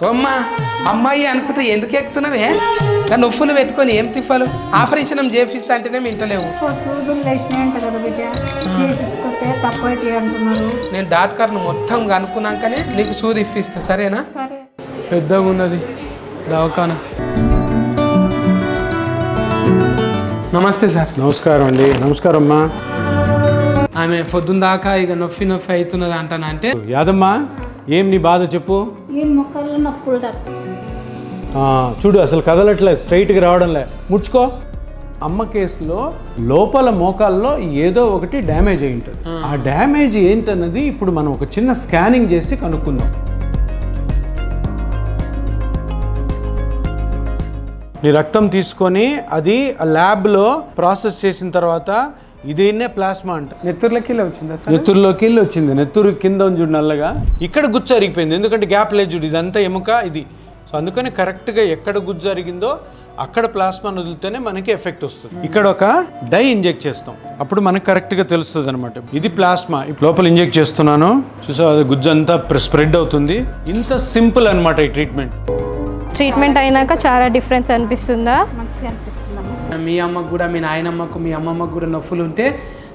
అమ్మా అమ్మాయి అనుకుంటే ఎందుకు ఎక్కుతున్నావే? నొప్పులు పెట్టుకొని ఏం తిఫాలు? ఆపరేషన్ చేపిస్తా అంటేనే వింటలేవు. నేను డాక్టర్ను మొత్తం కనుక్కున్నాకనే నీకు సూది ఇప్పిస్తా, సరేనా? పెద్దగా ఉన్నది దవాఖానా. నమస్తే సార్. నమస్కారం అండి. నమస్కారం అమ్మా. ఆమె పొద్దున్న దాకా ఇక నొప్పి అవుతున్నది అంటానా అంటే. యాదమ్మా, ఏం నీ బాధ చెప్పు. చూడు, అసలు కదలట్లే, స్ట్రైట్గా రావడంలే. ముడుచుకో. అమ్మ కేసులో లోపల మోకాల్లో ఏదో ఒకటి డ్యామేజ్ అయి ఉంటుంది. ఆ డ్యామేజ్ ఏంటన్నది ఇప్పుడు మనం ఒక చిన్న స్కానింగ్ చేసి కనుక్కుందాం. నీ రక్తం తీసుకొని అది ల్యాబ్లో ప్రాసెస్ చేసిన తర్వాత ఇదేనే ప్లాస్మా అంట. నెత్తురులోకి వచ్చిందా? నెత్తురులోకి వచ్చింది. నెత్తురు కింద చూడు నల్లగా. ఇక్కడ గుజ్జు అరిగిపోయింది, ఎందుకంటే గ్యాప్ లేదు చూడు, ఇదంతా ఎముక ఇది. సో అందుకని కరెక్ట్గా ఎక్కడ గుజ్జు అరిగిందో అక్కడ ప్లాస్మా వదిలితేనే మనకి ఎఫెక్ట్ వస్తుంది. ఇక్కడ ఒక డై ఇంజెక్ట్ చేస్తాం, అప్పుడు మనకి కరెక్ట్గా తెలుస్తుంది అనమాట. ఇది ప్లాస్మా లోపల ఇంజెక్ట్ చేస్తున్నాను. చూసా, అది గుజ్జు అంతా స్ప్రెడ్ అవుతుంది. ఇంత సింపుల్ అనమాట ఈ ట్రీట్మెంట్ అయినాక చాలా డిఫరెన్స్ అనిపిస్తుందా? మంచిగా అనిపిస్తుంది. మీ అమ్మకు కూడా, మీ నాయనమ్మకు, మీ అమ్మమ్మకు కూడా నొప్పులు ఉంటే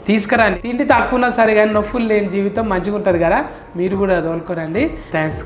తీసుకురండి. తిండి తక్కువ ఉన్నా సరే కానీ నొప్పులు లేని జీవితం మంచిగా ఉంటుంది కదా. మీరు కూడా తోలుకోరండి. థ్యాంక్స్.